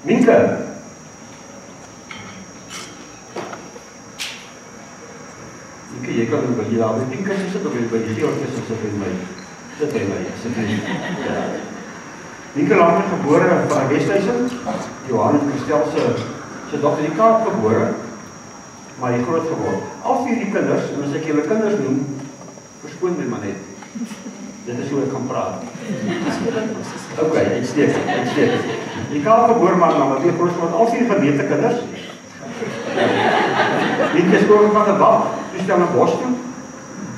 Minke. Minke, jy kan ook by die daar, Minke sit ook by die geeltjes of sit by my. Sit by my, asseblief. Ja. Minke Lammer gebore van Westhuizen, Johannes Christel se dogter die Kaap gebore, maar hy groot geword. Al 4 die kinders, en as ek julle kinders noem, verskoon my maar net. Dit is hoe ek gaan praat. Ok, uitstekend. Die Kaap gebore maar natuurlik groot geword, al 4 gemeente kinders. Minke is kom van 'n bak, toestel na Bos toe.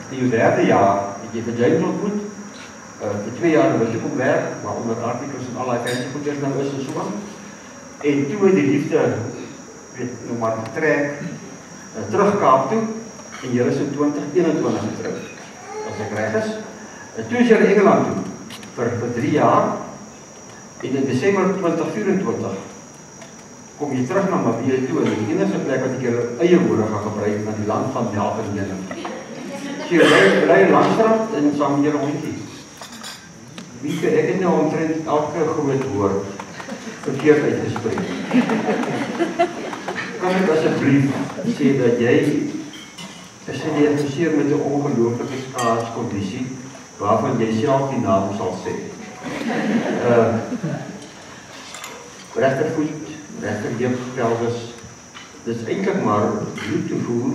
In jou 3de jaar het jy vir James ontmoet. Vir 2 jaar was ek op werk, waar onder artikels en allerlei fancy goeders nou is en so aan. En toe het die liefde, nou maar getrek, terug Kaap toe, en jy is in 2021 getrek, as ek reg is. En toe is jy in Engeland toe, vir 3 jaar, en in Desember 2024, kom jy terug na Mabie toe, en die enigste plek wat ek jou eie woorde gaan gebruik, na die land van melk en honing. So jy ry in Landstrand, en saam met jou hondjie. Mieke, ek het nou omtrent elke groot woord verkeerd uitgespreek. Kan ek asseblief sê dat jy is geïdentifiseer met 'n ongelooflike skaars kondisie waarvan jy self die naam sal sê. Regtervoet, regterheup, pelvis, dis eintlik maar bloedtoevoer.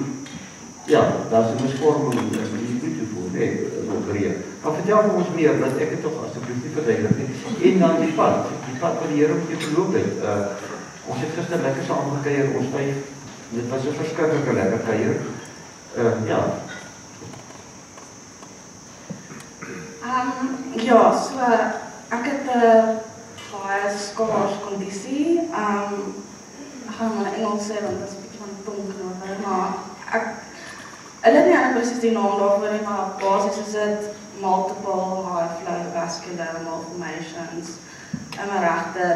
Ja, daar is 'n misvorming in die bloedtoevoer, nee, opereer. Maar vertel vir ons meer, dat ek het toch asseblief nie verduidelik nie. En dan die pad wat die Here met jou verloop het. Ons het gister lekker saam gekuier, ons 5. Dit was 'n verskriklike lekker kuier. Ja. Ja, so ek het 'n baie skaars kondisie. Ek gaan maar Engels sê want dit is 'n bietjie van tongknoper, maar hulle het nie presies die naam daarvoor nie, maar basies is dit multiple high flow vascular malformations in my regter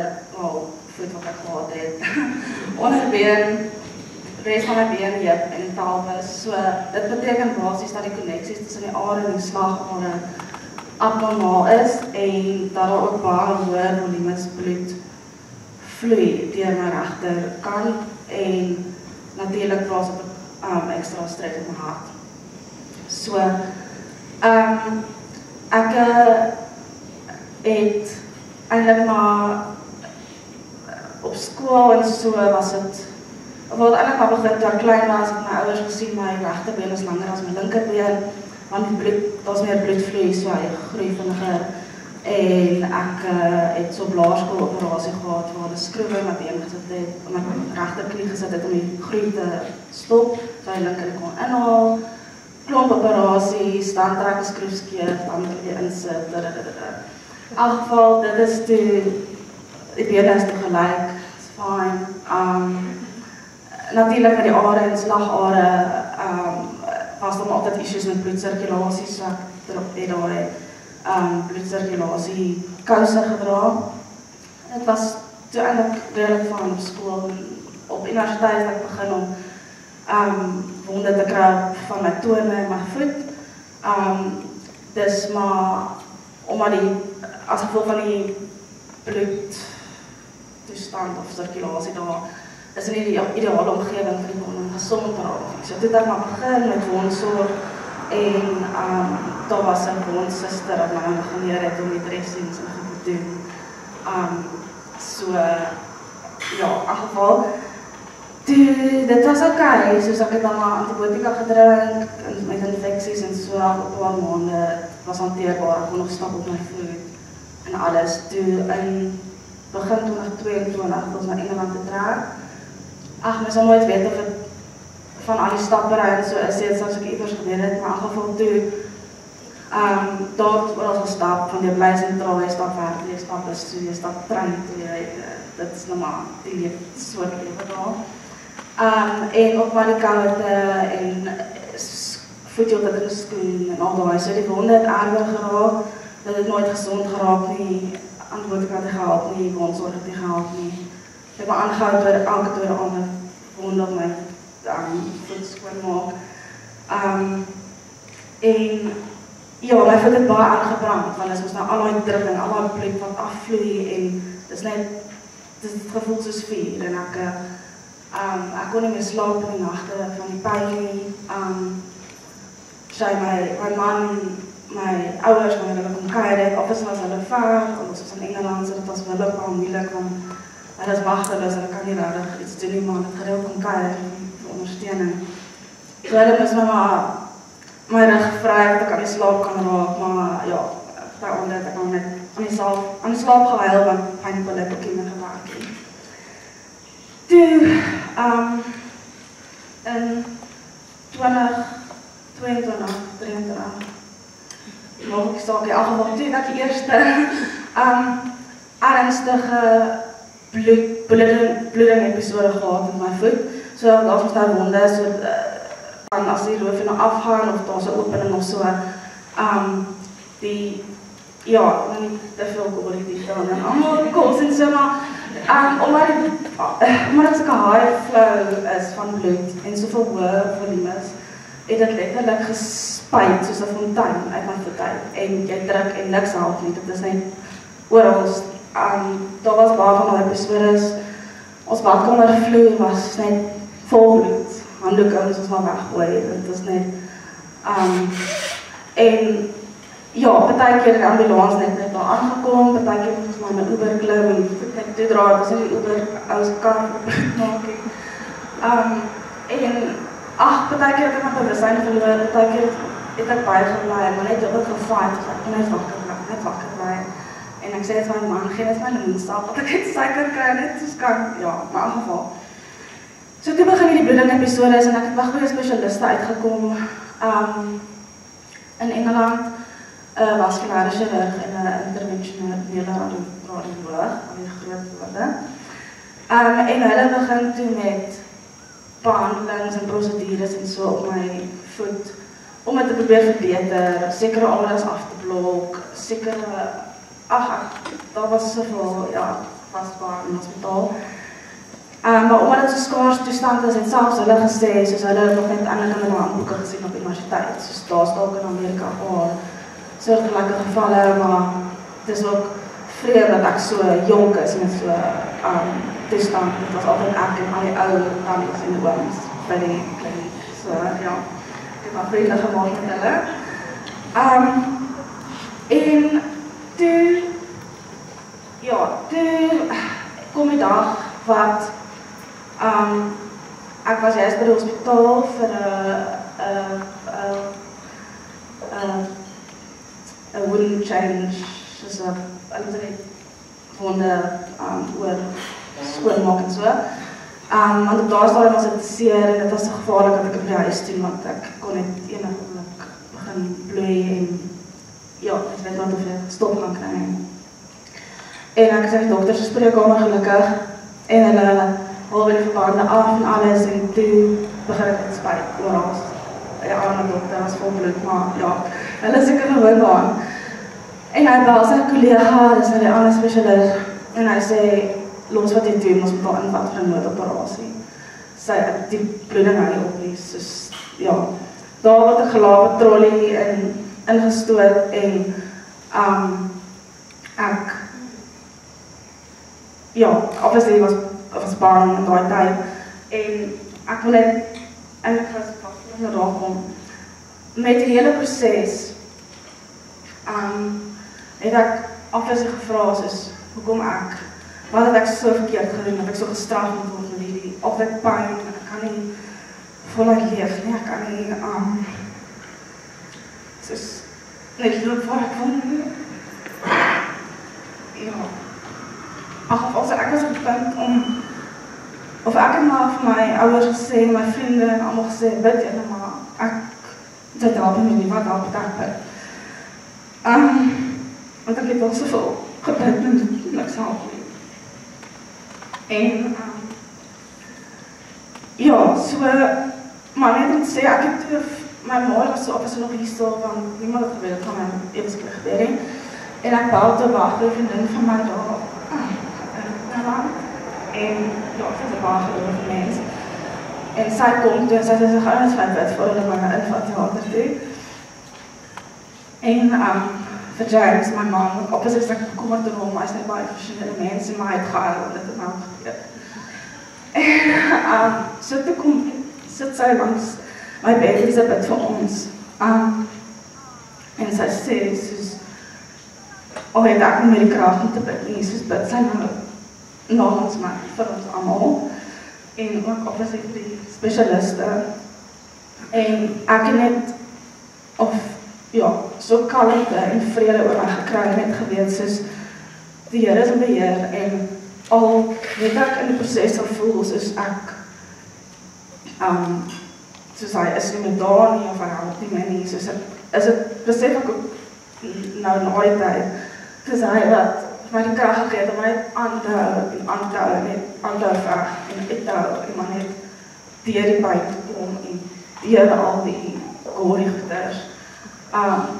voet wat ek gehad het. Onderbeen, res van my been, heup en pelvis. So dit beteken basies dat die koneksies tussen die are en die slagare abnormaal is en dat daar ook baie hoë volumes bloed vloei deur my regterkant en natuurlik plaas op extra stress op my hart. So ek het eintlik maar op skool en so was dit, wat eintlik maar begin toe ek klein was, het my ouers gesien my regterbeen is langer as my linkerbeen, want die bloed, daar's meer bloedvloei, so hy groei vinniger. En ek het so blaarskool operasie gehad waar 'n skroef in my been gesit het, om my regterknie gesit het om die groei te stop, so hy linker kon inhaal. Klomp operasies, dan trek 'n skroef skeef, dan moet ek weer insit. In elk geval, dit is toe, die bene is toe gelyk, it's fine. Natuurlik met die are en slagare was daar altyd issues met bloedsirkulasie, so ek het daai bloedsirkulasie kouse gedra. Dit was toe eintlik redelijk van op school. Op universiteit het ek begin om wonde te kry van my tone en my voet. Dis maar omdat as gevolg van die bloedtoestand of circulasie daar is nie die ideale omgewing vir die wond om gesond te raak. So toe het ek maar begin met wondsorg en daar was 'n wondsuster wat my geleer het om die dressings en goed te doen. So ja, in geval dit was oké, soos ek het dan maar antibiotika gedrink met infeksies en so op 'n paar maande was hanteerbaar. Ek kon nog stap op my voet en alles. Toe in begin 2022 was na Engeland te trek. Mens sal nooit weet of het van al die stappery en so is dit soos ek iewers gebeur het, maar in geval toe daar was gestap van die bly sentraal, jy stap werk, jy stap is toe, jy stap trein toe, dit is normaal, die soort lewe daar. En ook maar die koute en voetjie op die skoen en al daai, so die wonde het erger geraak, dat het nooit gezond geraak nie, antibiotika het gehelp nie, wondsorg het gehelp nie. Ek het my aangehou door elke door 'n ander wond op my voet skoon maak. En ja, my voet het baie aangebrand, want dit was nou al die druk en al die bloed wat afvloei en dit is net het gevoel soos vuur en ek kon nie meer slaap in die nagte van die pyn nie. My man en my ouers wanneer hulle kom kuier het, obviously was hulle ver, ons was in Engeland, so dit was wel ook wel moeilik want hulle is magteloos, hulle kan nie regtig iets doen nie, maar het gereeld kom kuier vir ondersteuning. So hulle moes my rug vry, dat ek aan die slaap kan raak, maar ja, daaronder het ek al net aan die slaap gehuil, want pynpille het ook nie meer gewerk nie. Toe, in 2022, 23, mag ek saak, in elk geval, toe dat die eerste ernstige bloeding episode gehad in my voet. So, daar is daar wonde, so as die loof nou afgaan, of daar is 'n opening of so, nie te veel kwaliteit dan, en allemaal kos en so, maar omdat het so'n high flow is van bloed, en soveel hoë volumes, het dit letterlik gespuit, soos 'n fontein uit my voet uit, en jy druk en niks help nie, dit is net oral. Daar was baie van die episodes, ons badkamervloer was net vol bloed, handdoeke ons maar weggooi, dit is net, en ja, partykeer het die ambulans net daar aangekom, partykeer moes ons maar in 'n Uber klim en net toe draai, was nie die Uber ouens kar maak nie. Partykeer het ek my bewustzijn verloor, partykeer het ek baie gebly, maar net dubbel gefight, dus ek kon net wakker bly. En ek sê het my man, gee net my lemoensap, dat ek het suiker kry, net soos kan, ja, maar in geval. So toe begin die bloeding episodes en ek het by goeie specialiste uitgekom in Engeland, vasculaire chirurg en 'n intervensionele radioloog, al die groot woorde. En hulle begin toe met behandelings en prosedures en so op my voet, om het te probeer verbeter, sekere areas af te blok, sekere, daar was soveel, ja, vastbaar in die hospitaal. Maar omdat het so skaars toestand is, het selfs hulle gesê, soos hulle nog net eintlik in hulle handboeke gesien op universiteit, soos daar staak in Amerika soortgelyke gevalle, maar het is ook vreemd dat ek so jonk is met so toestand. Dit was altyd ek en al die ou tannies en ooms by die kliniek. So ja, ek het maar vriende gemaak met hulle. En toe kom die dag wat ek was juist by die hospitaal vir 'n wound change, soos 'n wonde oor skoonmaak en so. Want op daar stadium was dit seer en dit was so gevaarlik dat ek op die huis toe, want ek kon net enige oomblik begin bloei en ja, ek weet wat of ek stop gaan kry. En ek is in die dokter se spreekkamer gelukkig en hulle haal die verbande af en alles en toe begin ek het spuit oral. Ja, ander dokter was vol bloed, maar ja, hulle is seker gewoon daar. En hy bel sy collega, dis nou die ander specialist, en hy sê, los wat jy doen, ons moet al invat vir 'n noodoperasie. Die bloeding hou nie op nie, soos, ja. Daar word ek gelaat, trolley ingestoot en ek, ja, obviously was bang in daai tyd, en ek wil net eintlik na daar kom. Met die hele proses het ek obviously gevra, soos, hoekom ek? Wat het ek so verkeerd gedoen, dat ek so gestraf moet word met hierdie, of ek pyn, ek kan nie voluit leef nie, ek kan nie, soos, net loop waar ek wil nie. Ja. As ek was op die punt om, of ek het maar vir my ouers gesê, my vriende en allemaal gesê, bid jy nou maar, dit help my nie, wat help het ek bid. Want ek het al soveel gebid en dit niks help nie. En, ja, so, maar net om te sê, ek het toe, my ma was so nog hier so, want niemand het geweet, het gaan my even skrik gebeur heen. En ek bel toe wacht, die vriendin van my daar, en ja, sy is 'n baie geloofde mens. En sy kom toe en sy sê, sy gaan net my bid voor hulle my invat theater toe. En vir James, my man, op is ek bekommerd oor hom, hy is net baie verskillende mense, maar hy het gehuil, dit het nou gebeur. En so toe kom, sit sy langs my bed, sy bid vir ons. En sy sê, soos, al het ek nie meer die krag om te bid nie, soos bid sy nou namens my, vir ons almal, en ook obviously vir die specialiste. En ek het net, so kalmte en vrede oor my gekry, net geweet, soos, die Here is in beheer, en al weet ek in die proses sal voel, soos ek, soos hy is nie meer daar nie, of hy help nie meer nie, soos is het, besef ek ook nou na die tyd, soos hy wat my die krag gegee het om my aan te hou, net aan te hou veg, en uit te hou, en maar net deur die pyn te kom, en deur al die goeie goeders,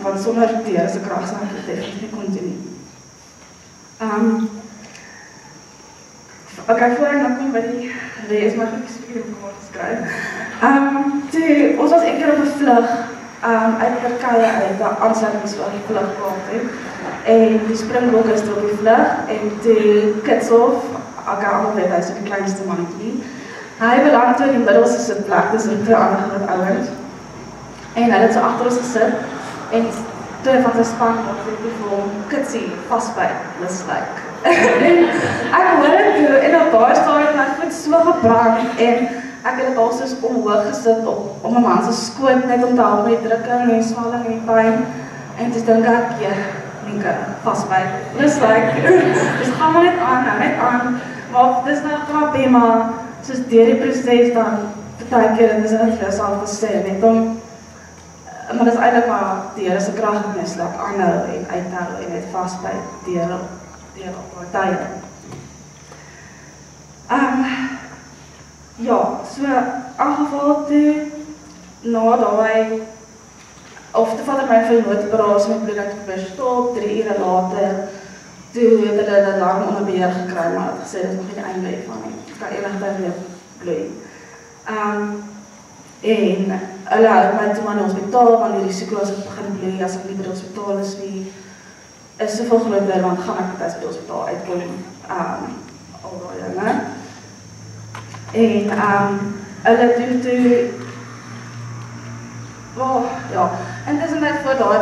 want sonder die Here se krag sal ek dit definitief nie kon doen nie. Okay, voor ek nou kom by die reis, maar ek spreek op mekaar geskryf. Ons was een keer op 'n vlug, uit Turkye uit, die aansluitingsvlug gehad het. En die Springbok is op die vlug, en toe Kitshoff, ek almal weet, hy is die kleinste mannetjie. Hy beland toe in die middelste sitplek, tussen twee ander groot ouens. En hy het so agter ons gesit, en twee van sy span het vir hom, Kitsie, vasbyt, mislyk. En ek hoor het toe, en op daar staan het my voet so gebrand, en ek het al soos omhoog gesit op my man se skoot, net om te help met die drukking en swelling en die pyn. En toe dink ek, Nieke, vasbyt, mislyk. Dus gaan maar net aan, maar dis nou grappie, maar soos deur die proses dan, partykeer, en dis net vir jouself gesê, net om, maar dis eintlik maar die Here se krag in my slag aanhou en uithou en net vasbyt deur op tye. So aangeval toe, na daai, of toe vat my vir noodoperasie met bloeding te probeer stop, 3 ure later, toe het hulle dit lang onder beheer gekry, maar het gesê, dit is nog nie die einde van nie, het kan enigtyd weer bloei. En hulle hou my toe aan die hospitaal, want die risiko as ek begin bloei, as ek nie by die hospitaal is soveel groter, want gaan ek thuis by die hospitaal uitkom, al daai dinge. En hulle doen toe, intussen voor daai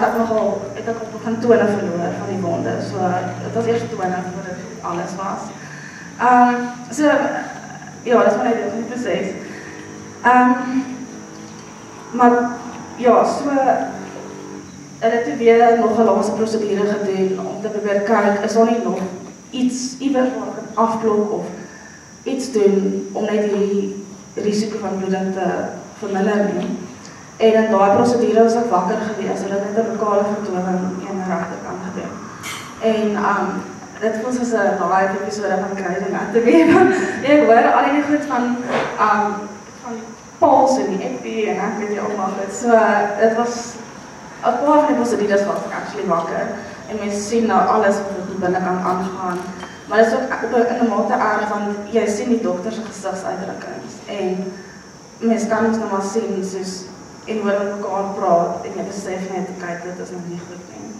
het ek op begin tone verloor van die wonde, so het was eers tone voordat dit alles was. Dit is maar net die proses. Maar so hulle toe weer nog 'n laaste prosedure gedoen om te probeer kyk, is daar nie nog iets iewers waar ek kan afklop of iets doen om net die risiko van bloeding te verminder nie. En in daai prosedure was ek wakker gewees, hulle het net 'n lokale vertoning aan die regterkant gedoen. En dit voel soos 'n daai episode van Grey's Anatomy. Ek hoor al die goed van Pauls en die EP en ek weet nie allemaal goed. So, dit was, 'n paar van die procedures was ek actually wakker. En mense sien nou alles wat die binnekant aangaan. Maar dit is ook in 'n mate erg, want jy sien die dokter se gesigsuitdrukkings. En mense kan ons nou maar sien, soos, en hoor met mekaar praat, en jy besef net, kyk, dit is nog nie goed nie.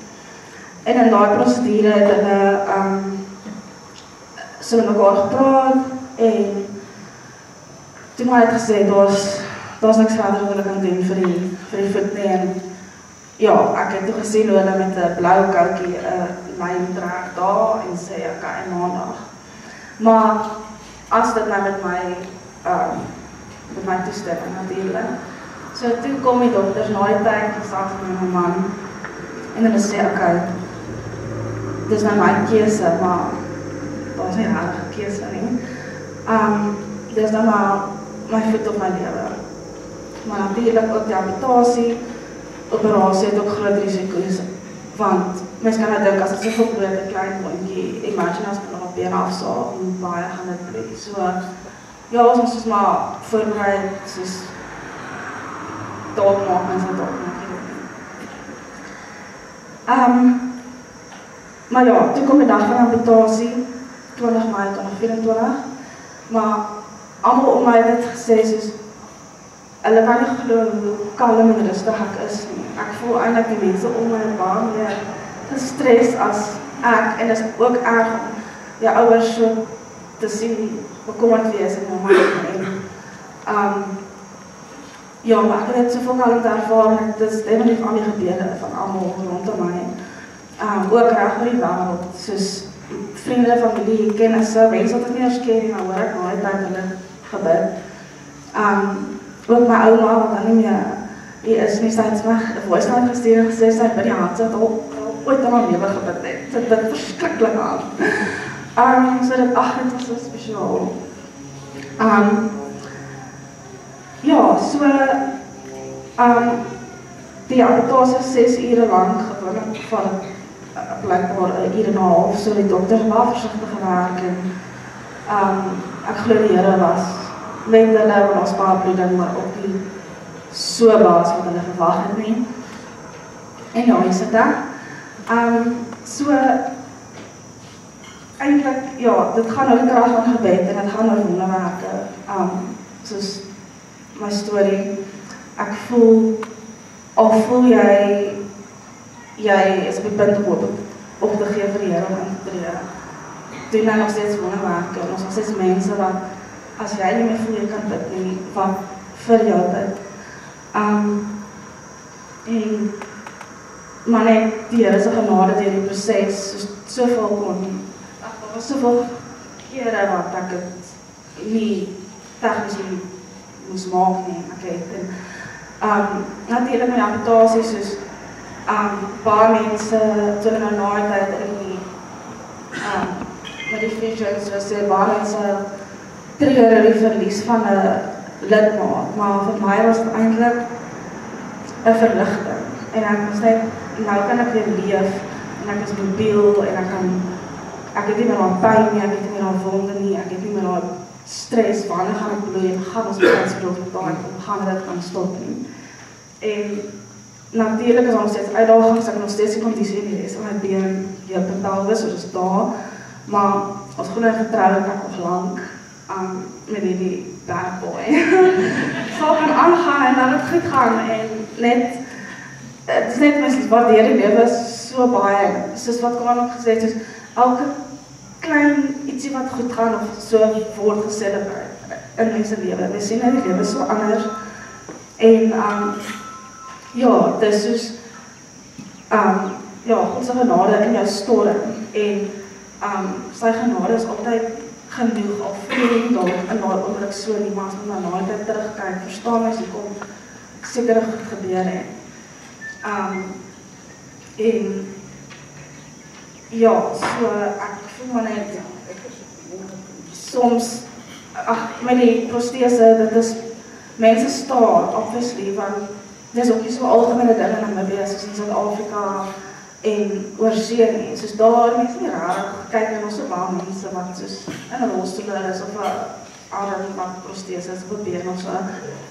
En in daai procedure het hulle so met mekaar gepraat, en toen hy het gesê, daar's niks verder wat hulle kan doen vir die voet nie, en ek het toe gesien hoe hulle met 'n blou koutjie 'n lyn trek daar, en sê, okay, maandag. Maar, as dit nou met my toestemming natuurlijk, so toe kom die dokters na die tyd, gesag met my man, en hulle sê, okay, dis nou my keuse, maar daar is nie regtig 'n keuse nie. Dis nou maar my voet op my lewe. Maar natuurlijk ook die amputasie, operasie het ook groot risiko's, want mens kan nou dink, as het soveel bloed, 'n klein wondjie, imagine as ek nog 'n been afsaag, en baie gaan dit bloed. So, ons moes maar voorbereid, soos dalk maak mens dit dalk maak. Maar toe kom die dag van amputasie, 20 Mei 2024, maar almal om my het gesê, soos, hulle kan nie glo hoe kalm en rustig ek is nie. Ek voel eintlik die mense om my baie meer gestres as ek, en dit is ook erg om jou ouers so te sien bekommerd wees in jou man. Ja, maar ek het soveel kalmte ervaar, en dit is definitief al die gebede van almal rondom my. Ook reg oor die wêreld, soos vriende, familie, kennisse, mense wat ek nie eens ken, maar hoor ek nooit dat hulle gebid. Ook my ouma, wat dan nie meer hier is nie, sy het my 'n voice note gestuur en gesê, sy het by die hand, sy het al ooit in haar lewe gebid het. Sy het dit verskriklik aan. So dit, dit was so spesiaal. Ja, so, die amputasie 6 ure lang gewoonlik van blijkbaar 1 uur en 'n half, so die dokter was versigtig gewerk en ek glo die Here was met hulle, want ons baie bloeding, maar ook nie so baas wat hulle verwag het nie. En ja, is dit dan. So, eintlik, ja, dit gaan oor die krag van gebed en dit gaan oor wonderwerke. Soos my storie, ek voel, al voel jy is op die punt om op te gee vir die Here om in te tree. Doen nou nog steeds wonderwerke, en ons nog steeds mense wat, as jy nie meer voel jy kan bid nie, wat vir jou bid. Maar net die Here se genade deur die proses, soveel kon, daar was soveel kere wat ek het nie tegnies nie moes maak nie, ek het. Natuurlijk met die amputasie, soos baie mense, toe hulle na die tyd in die met die visions, so sê, baie mense treur oor die verlies van 'n lidmaat, maar vir my was dit eintlik 'n verligting, en ek was net, nou kan ek weer leef, en ek is mobiel, en ek het nie meer aan pyn nie, ek het nie meer aan wonde nie, ek het nie meer aan stres, wanneer gaan ek bloei, en gaan ons beginsprototaal, gaan dit kan stop nie. En natuurlijk is nog steeds uitdagings, ek nog steeds die kondisie nie is, my been, heup en pelvis, so dis daar, maar ons glo en vertrou ek nog lang met die bad boy. Sal gaan aangaan en dan het goed gaan, en net, het is net mens waardeer die lewe so baie, soos wat Koran ook gesê het, soos elke klein ietsie wat goed gaan, of so word gecelebreer in mense lewe. We sien nou die lewe so anders, en ja, dit is soos, ja, God se genade in jou storm, en sy genade is altyd genoeg, al voel jy dalk in haar oomblik so nie, maar as my na die tyd terugkyk, verstaan my, so kom seker goed gebeur het. En ja, so ek voel maar net, soms, met die protese, dit is, mense staat, obviously, want dit is ook nie so algemene dinge in Namibia, soos in Suid-Afrika en oorsee nie. Soos daar, mense nie raar, kyk na ons so baie mense wat soos in 'n rolstoel is, of 'n arm wat protese is, of 'n been of so.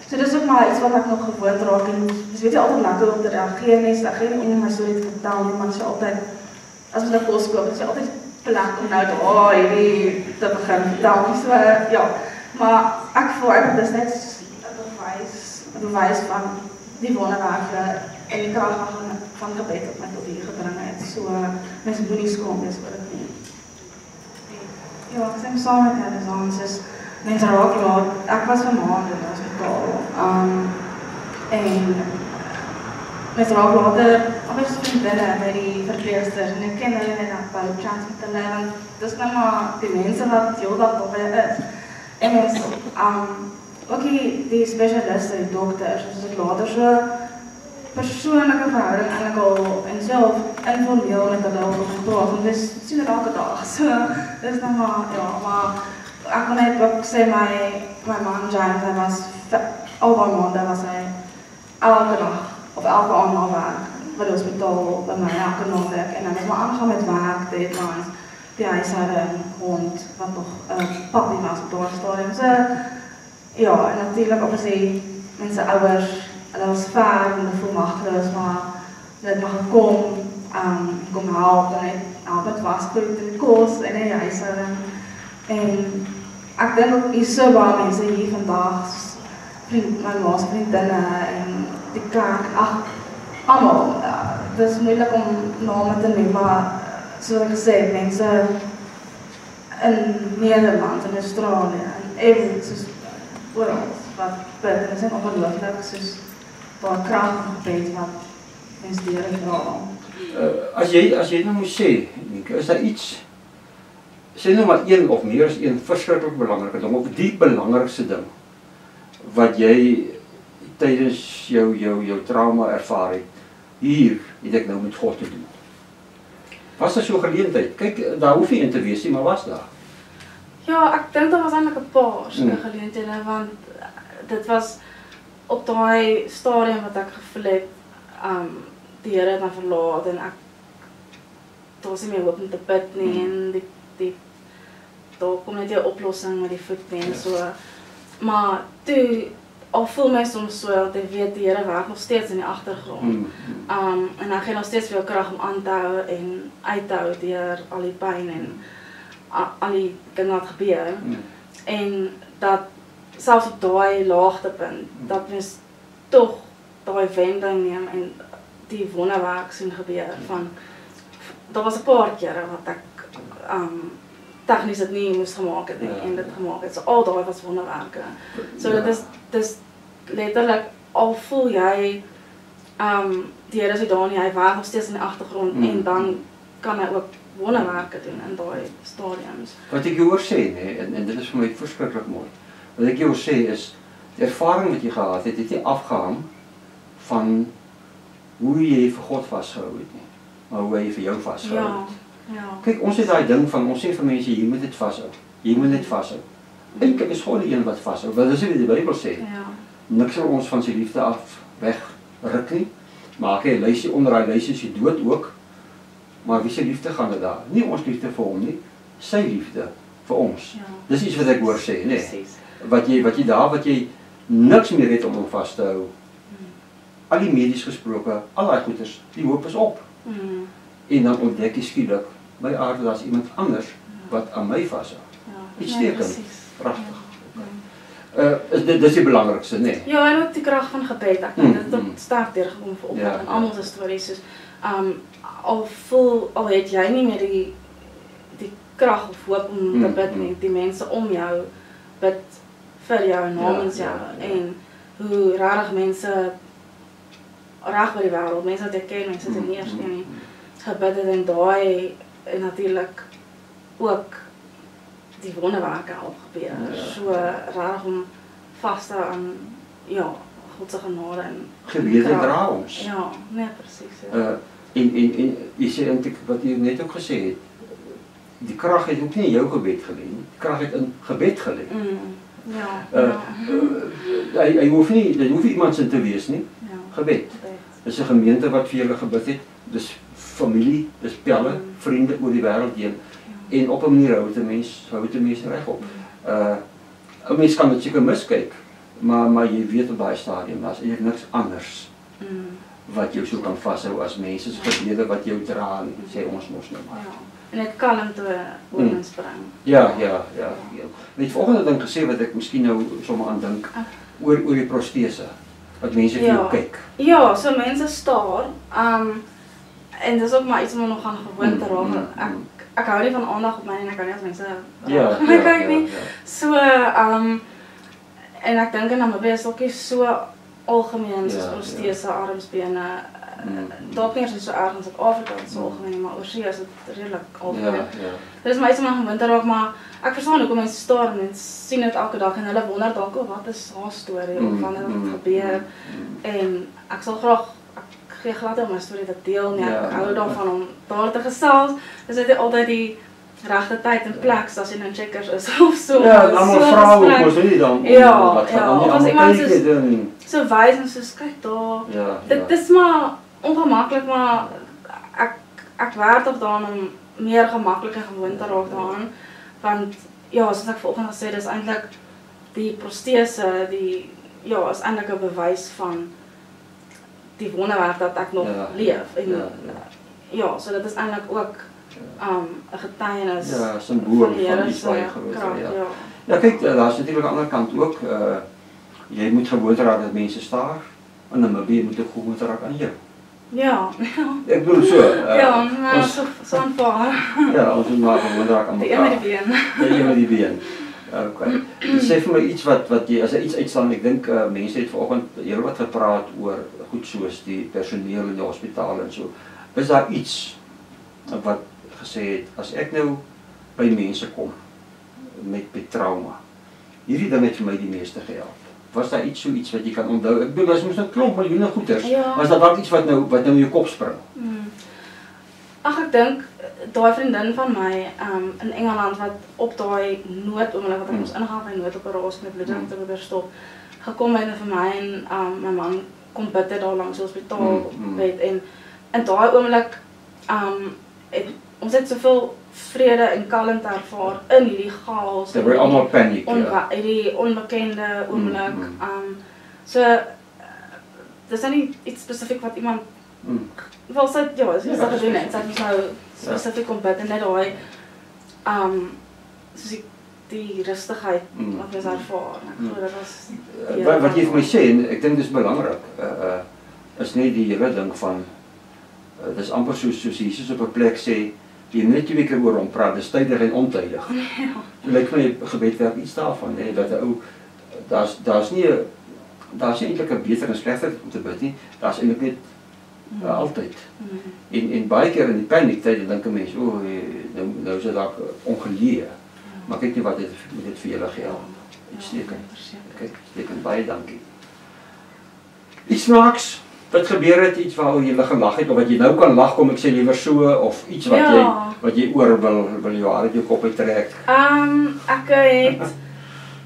So dit is ook maar iets wat ek nog gewoond raak, en dis weet jy altyd lekker om te reageer nie, so ek gee nie om my storie te vertel nie, maar dit is altyd, as ons 'n kos koop, dit is altyd plek om nou te, hierdie te begin vertel nie, so ja. Maar ek voel eintlik dis net 'n bewys van die wonderwerke en die krag van gebed wat my tot hier gebring het. So, mense moenie skaam wees oor dit nie. Ja, ek stem saam met hulle, soos mense raak laat. Ek was vir maande in die hospitaal. En mense raak later, albei vriendinne by die verpleegsters, en ek ken hulle net by chats met hulle, want dis nou maar die mense wat heeldag op hulle is. En mense, ook die specialiste, die dokters, dus ek later so persoonlijke verhouding eintlik al en self informeel met hulle al gepraat, want dis sien dit elke dag, so dis nou maar, ja, maar ek wil net ook sê my man James, hy was al baie maande was hy elke dag, of elke aand na werk, by die hospitaal, by my elke naweek, en hy was maar aangaan met werk, deadlines, die huishouding, hond, wat nog papi was op daar stadium, so ja, en natuurlijk obviously mense ouers, hulle was ver en hulle voel magteloos, maar hulle het maar kom help en help met wasgoed en kos en in die huishouding. En ek dink ook hier so baie mense hier vandag, my ma's vriendinne en die kerk, almal, dit is moeilik om name te noem, maar soos ek gesê het, mense in Nederland, in Australië, en everything, soos oral, wat bid, en is ongelooflik, soos daar krag in gebed wat mense deur dra. As jy nou moet sê, Nieke, is daar iets, sê nou maar een of meer as een verskriklik belangrike ding, of die belangrikste ding, wat jy tydens jou trauma ervaar het, hier het ek nou met God te doen. Was daar so 'n geleentheid? Kyk, daar hoef nie in te wees nie, maar was daar? Ja, ek dink daar was eintlik 'n paar sulke geleenthede, want dit was op daai stadium wat ek gevoel het, die Here het my verlaat en daar was nie meer hoop om te bid nie, en daar kom net 'n oplossing met die voet nie, en so. Maar toe, al voel my soms so, dat ek weet die Here werk nog steeds in die agtergrond. En hy gee nog steeds vir jou krag om aan te hou en uit te hou deur al die pyn en al die dinge wat gebeur. En dat selfs op daai laagtepunt, dat mens tog daai wending neem en die wonderwerk sien gebeur van, daar was 'n paar kere wat ek tegnies dit nie moes gemaak het nie, en dit gemaak het. So al daai was wonderwerke. So dit is letterlik, al voel jy die Here is daar nie, hy werk nog steeds in die agtergrond, en dan kan hy ook wonderwerke doen in daai stadiums. Wat ek jou hoor sê, nee, en dit is vir my verskriklik mooi. Wat ek jou sê is, die ervaring wat jy gehad het nie afgehang van hoe jy vir God vasgehou het nie, maar hoe hy vir jou vasgehou het. Ja. Kyk, ons het daai ding van, ons sê vir mense, jy moet dit vashou. Jy moet dit vashou. Eintlik is God die een wat vashou. Wat is wat die Bybel sê? Ja. Niks sal ons van sy liefde af wegruk nie. Maak hy 'n lysie onder daai lysie is die dood ook. Maar wie se liefde gaan dit daar? Nie ons liefde vir hom nie, sy liefde vir ons. Ja. Dis iets wat ek hoor sê, nee. Presies. Wat jy niks meer het om hom vas te hou. Al die medies gesproke, al daai goeders, die hoop is op. En dan ontdek jy skielik, by aarde daar's iemand anders wat aan my vashou. Iets teken. Pragtig. Dit is die belangrikste, nee. Ja, en ook die krag van gebed. Ek dink dit het sterk deurgekom vir opvat en almal se stories soos al het jy nie meer die krag of hoop om te bid nie, die mense om jou bid vir jou namens jou, en hoe regtig mense reg by die wêreld, mense wat ek ken, mense wat ek nie eers ken nie, gebid het, en daai en natuurlik ook die wonderwerke al gebeur. So regtig om vas te hou aan God se genade en gebede dra ons. Ja, nee, presies. En jy sê eintlik wat jy net ook gesê het, die krag het ook nie in jou gebed gelê nie. Die krag het in gebed gelê. Hy hoef nie iemand sin te wees nie. Gebed. Dis 'n gemeente wat vir julle gebid het. Dis familie, dis pelle, vriende oor die wêreld heen. En op 'n manier hou dit 'n mens regop. 'n Mens kan dit seker miskyk, maar jy weet op daai stadium daar's eintlik niks anders wat jou so kan vashou as mense se gebede wat jou dra, sê ons mos nou maar. En dit kalmte oor mens bring. Ja. Weet jy, volgende ding gesê wat ek miskien nou sommer aan dink, oor die prostese, wat mense vir jou kyk. Ja, so mense staar, en dis ook maar iets om nog aan gewoon te raak. Ek hou nie van aandag op my en ek hou nie as mense kyk nie. So, en ek dink in Namibië is ook nie so algemeen soos prostese, armsbene, dalk nie so erg in Suid-Afrika so algemeen, maar oor see is dit redelik algemeen. Dit is maar iets om aan gewoon te raak, maar ek verstaan hoekom mense staar en mense sien dit elke dag en hulle wonder dalk, wat is haar storie of wanneer dit gebeur, en ek sal graag gee glad om my storie te deel nie, ek hou daarvan om daar te gesels, dus dit is altyd die regte tyd en plek, as jy nou checkers is of so. Ja, allemaal vrouwen ook, moes nie dan, of as iemand so wys en soos, kyk daar, dit is maar ongemaklik, maar ek werk op daaraan om meer gemaklik en gewoon te raak daaraan, want ja, soos ek vanoggend gesê, dis eintlik die prostese, is eintlik 'n bewys van die wonderwerk dat ek nog leef, en so dit is eintlik ook 'n getuienis symbool van die baie groot. Ja, kyk, daar's natuurlik aan die ander kant ook, jy moet gewoond raak dat mense staar, en Namibië moet ook gewoond raak aan jou. Ja. Ek bedoel so. Ja, maar so aanvaar. Ja, ons moet maar gewoon raak aan Die een met die been. Die een met die been. Okay. Sê vir my iets wat jy, as iets uitstaan, ek dink mense het vanoggend heel wat gepraat oor goed soos die personeel in die hospitale en so. Is daar iets wat gesê het, as ek nou by mense kom met trauma, hierdie ding het vir my die meeste gehelp. Was daar iets wat jy kan onthou? Ek bedoel, daar is mos 'n klomp miljoene goeders. Ja. Was daar dalk iets wat nou in jou kop spring? Ag, ek dink daai vriendin van my in Engeland wat op daai noodoomblik wat ons ingaan by noodoperasie met bloeddruk te probeer stop, gekom het vir my en my man kom bid daar langs die hospitaal bed en daai oomblik ons het soveel vrede en kalmte ervaar in hierdie chaos. Daar was almal paniek. Hierdie onbekende oomblik. So dis nie iets spesifiek wat iemand wel sê ja, dis dat doen net. Dit is nou spesifiek om bid en net daai soos die rustigheid wat ons ervaar. Ek glo dit was wat jy vir my sê en ek dink dis belangrik. Is net die hele ding van dis amper soos Jesus op 'n plek sê jy net 2 keer oor hom praat, dis tydig en ontydig. So lyk my gebed werk iets daarvan, hè, dat 'n ou daar's nie eintlik 'n beter en slegter om te bid nie. Daar's eintlik net altyd. En baie keer in die paniektyd dink 'n mens, nou is dit dalk ongeleë. Maar kyk nie wat dit vir julle gehelp. Uitstekend. Kyk, uitstekend, baie dankie. Iets snaaks wat gebeur het, iets waaroor jy gelag het, of wat jy nou kan lag, kom ek sê liewer so, of iets wat jy oor wil jou haar uit jou kop uittrek? Ek het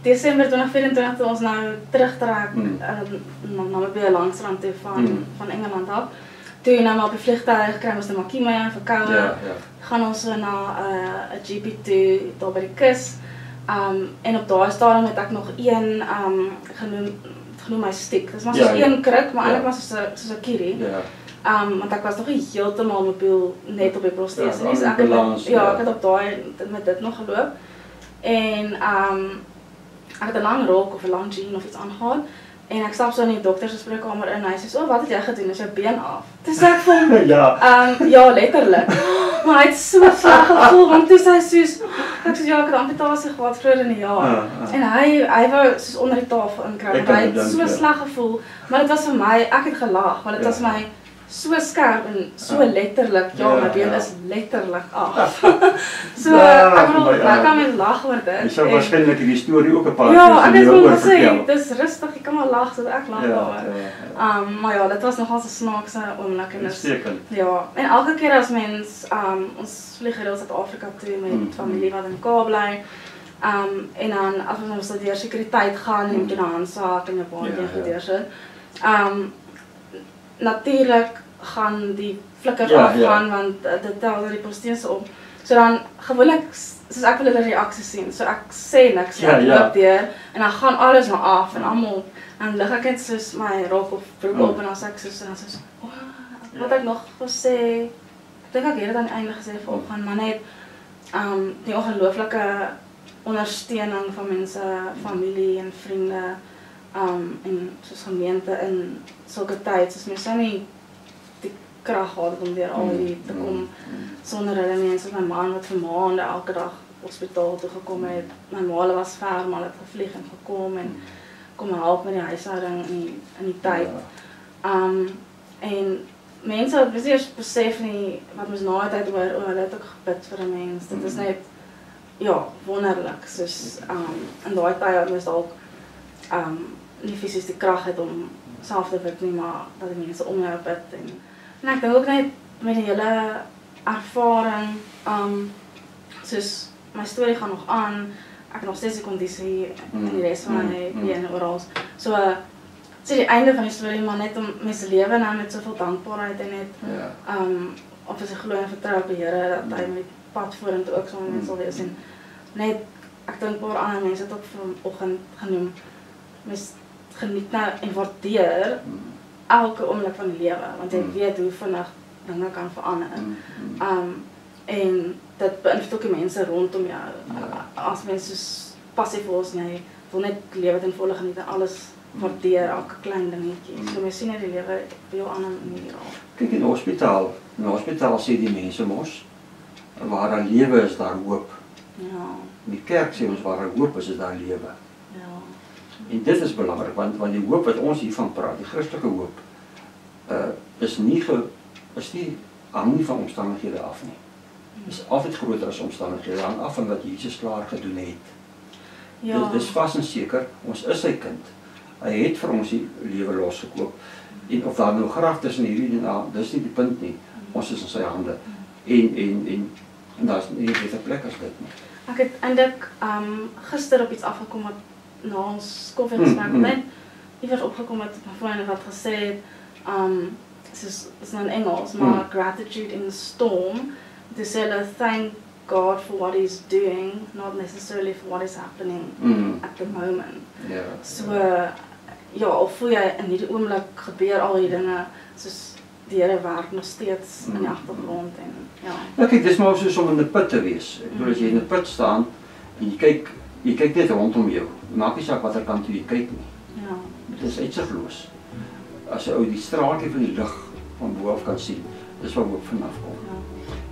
Desember 2024 toe ons nou terugtrek na by 'n langsrand toe van Engeland af. Toe nou maar op die vliegtuig kry ons nou maar kieme en verkoue. Gaan ons na 'n GP toe daar by die kus. En op daai stadium het ek nog een genoem my stick. Dis maar soos een kruk, maar eintlik was soos 'n kierie. Want ek was nog nie heeltemal mobiel net op die protese nie. So ek het op daai met dit nog geloop. En ek het 'n lang rok of 'n lang jean of iets aangehad. En ek stap so in die dokter se spreekkamer in en hy sê, wat het jy gedoen? Is jou been af? Toe sê ek vir hom, ja, letterlik. Maar hy het so sleg gevoel, want toe sê hy soos, ek sê, ek het amputasie gehad vroeër in die jaar. En hy wou soos onder die tafel inkry, want hy het so sleg gevoel. Maar dit was vir my, ek het gelag, want dit was vir my so skerp en so letterlik, my been is letterlik af. So, ek bedoel, ek kan met lag oor dit. Jy sou waarskynlik die storie ook 'n paar keer oor vertel. Dis rustig, jy kan maar lag, so ek lag daaroor. Maar ja, dit was nogal 'n snaakse oomblik en ja, en elke keer as mens ons vlieg hier in Suid-Afrika toe met familie wat in Kaap bly. En dan as ons deur sekuriteit gaan en jy na handsaak en 'n baie gebeur sit. Natuurlik gaan die flikkers afgaan want dit tel die protese op. So dan gewoonlik soos ek wil hulle reaksie sien. So ek sê niks, ek loop deur en dan gaan alles maar af en almal en lig ek net soos my rok of broek op en dan sê ek soos wat ek nog gesê. Ek dink ek het dit aan die einde gesê vanoggend, maar net die ongelooflike ondersteuning van mense, familie en vriende. En soos gemeente in sulke tyd, soos mense nie die krag gehad om deur al die te kom sonder hulle nie, soos my man wat vir maande elke dag hospitaal toe gekom het. My ma was ver, maar het gevlieg en gekom en kom help met die huishouding in die tyd. En mense het besef nie wat ons na die tyd oor, hulle het ook gebid vir 'n mens. Dit is net wonderlik, soos in daai tyd het ons dalk nie fisies die krag het om self te werk nie, maar dat die mense om jou bid. En ek dink ook net met die hele ervaring, soos my storie gaan nog aan, ek het nog steeds die kondisie in die res van my been oral. So, dit is die einde van die storie, maar net om mense lewe nou met soveel dankbaarheid en net, of as ek glo en vertrou op die Here, dat hy met pad vorentoe ook so mense sal wees. En net, ek dink 'n paar ander mense het ook vanoggend genoem, mens geniet nou en waardeer elke oomblik van die lewe, want jy weet hoe vinnig dinge kan verander. En dit beïnvloed ook die mense rondom jou. As mense soos passief was, jy wil net lewe ten volle geniet en alles waardeer elke klein dingetjie. So mens sien net die lewe op 'n ander manier af. Kyk in 'n hospitaal sê die mense mos, waar daar lewe is daar hoop. Ja, In die kerk sê ons waar daar hoop is daar lewe. ja. En dit is belangrik want die hoop wat ons hiervan praat, die Christelike hoop, hang nie van omstandighede af nie. Is altyd groter as omstandighede, hang af van wat Jesus klaar gedoen het. Ja. Dis vas en seker, ons is sy kind. Hy het vir ons die lewe losgekoop. En of daar nou graf tussen hierdie en daar, dis nie die punt nie. Ons is in sy hande. En daar's nie 'n beter plek as dit nie. Ek het eintlik gister op iets afgekom wat na ons koffiegesprek net iewers opgekom het met 'n vriend wat gesê het is nou in Engels, maar gratitude in the storm, to say thank God for what he's doing, not necessarily for what is happening at the moment. Ja. So ja, of voel jy in hierdie oomblik gebeur al die dinge soos die Here werk nog steeds in die agtergrond en ja. Ja, kyk, dis maar soos om in 'n put te wees. Ek bedoel as jy in 'n put staan en jy kyk net rondom jou. Maak nie saak watter kant toe jy kyk nie. Ja. Dit is uitsigloos. As 'n ou die straaltjie van die lig van bo af kan sien, dis waar hoop vanaf kom. Ja.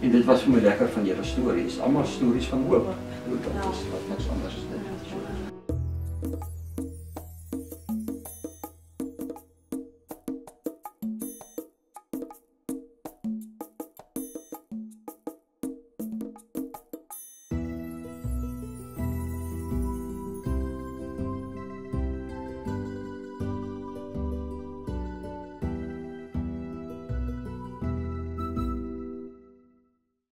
En dit was vir my lekker van julle stories. Almal stories van hoop. Dit Ja. is wat niks anders is dit.